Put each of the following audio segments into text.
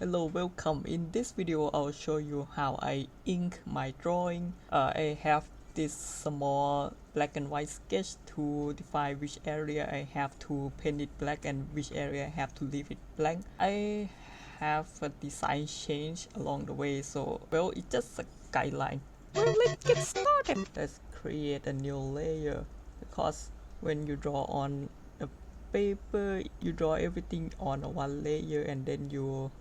Hello, welcome. In this video, I'll show you how I ink my drawing. I have this small black and white sketch to define which area I have to paint it black and which area I have to leave it blank. I have a design change along the way, so well, it's just a guideline. Well, let's get started. Let's create a new layer because when you draw on paper, you draw everything on one layer and then you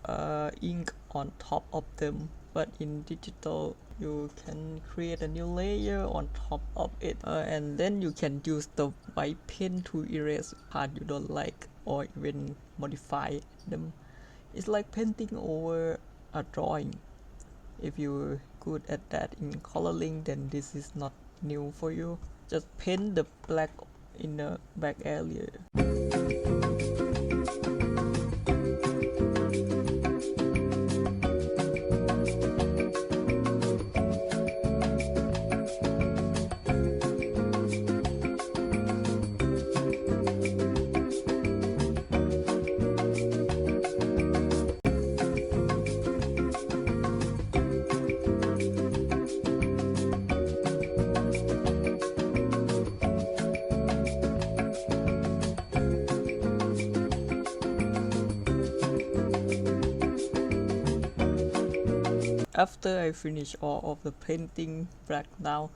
ink on top of them, but in digital you can create a new layer on top of it, and then you can use the white pen to erase part you don't like or even modify them. It's like painting over a drawing. If you're good at that in coloring, then this is not new for you. Just paint the black in the back area. After I finish all of the painting black now,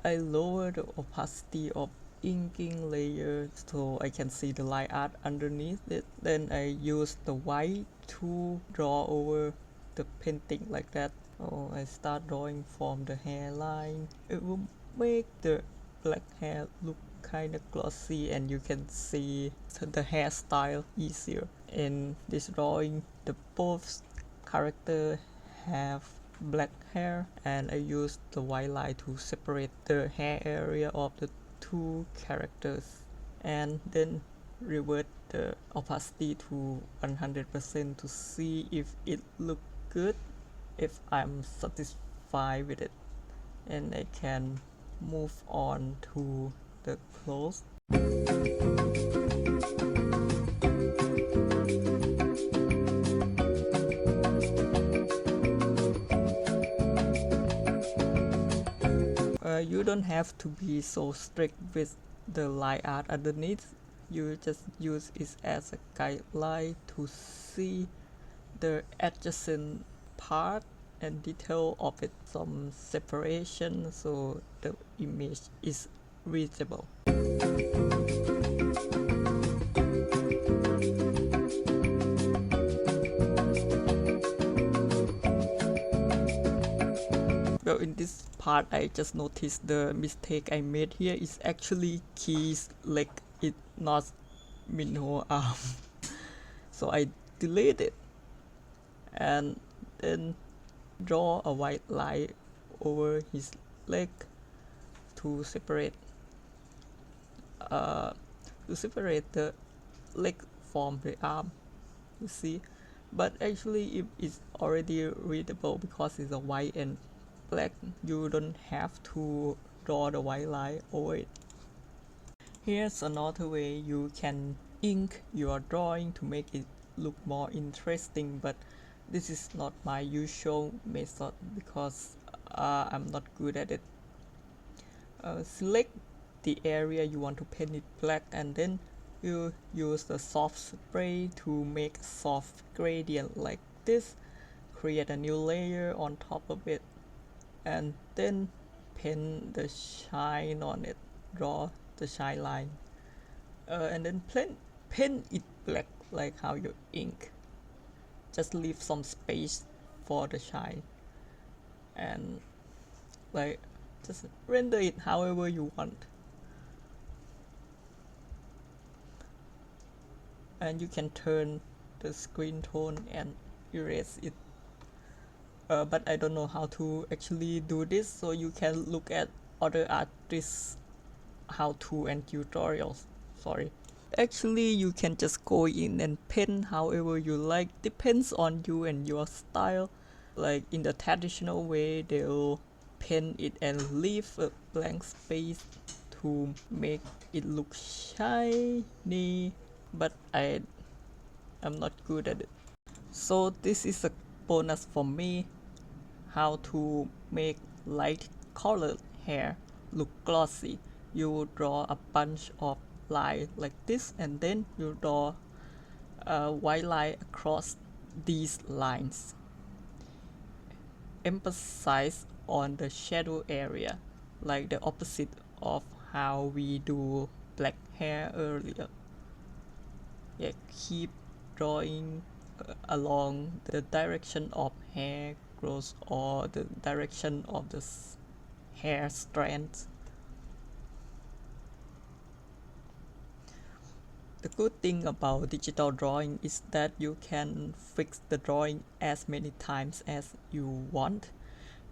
I lower the opacity of inking layer so I can see the line art underneath it. Then I use the white to draw over the painting like that. So I start drawing from the hairline. It will make the black hair look kind of glossy and you can see the hairstyle easier. In this drawing, the both character have black hair, and I used the white line to separate the hair area of the two characters, and then revert the opacity to 100% to see if it looks good, if I'm satisfied with it, and I can move on to the clothes. You don't have to be so strict with the line art underneath. You just use it as a guideline to see the adjacent part and detail of it, some separation, so the image is readable. Well, in this part I just noticed the mistake I made here is actually Key's leg, it's not Minho arm. So I delete it and then draw a white line over his leg to separate the leg from the arm, you see. But actually it is already readable because it's a white and black. You don't have to draw the white line over it. Here's another way you can ink your drawing to make it look more interesting, but this is not my usual method because I'm not good at it. Select the area you want to paint it black, and then you use the soft spray to make a soft gradient like this. Create a new layer on top of it, and then paint the shine on it. Draw the shine line, and then paint it black like how you ink. Just leave some space for the shine, and like just render it however you want. And you can turn the screen tone and erase it. But I don't know how to actually do this, so you can look at other artists' how-to and tutorials. Sorry. Actually, you can just go in and paint however you like. Depends on you and your style. Like in the traditional way, they'll paint it and leave a blank space to make it look shiny, but I'm not good at it. So this is a bonus for me, how to make light colored hair look glossy. You draw a bunch of line like this, and then you draw a white line across these lines. Emphasize on the shadow area, like the opposite of how we do black hair earlier. Yeah, keep drawing along the direction of hair growth or the direction of the hair strands. The good thing about digital drawing is that you can fix the drawing as many times as you want.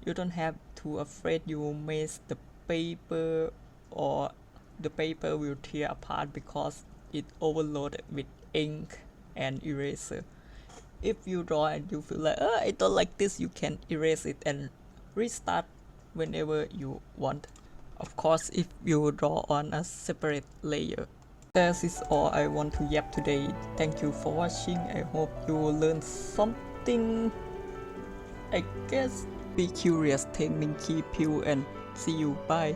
You don't have to afraid you miss the paper or the paper will tear apart because it overloaded with ink and eraser. If you draw and you feel like I don't like this, you can erase it and restart whenever you want. Of course, if you draw on a separate layer. That is all I want to yap today. Thank you for watching. I hope you learned something. I guess be curious, take MinKey pill and see you. Bye.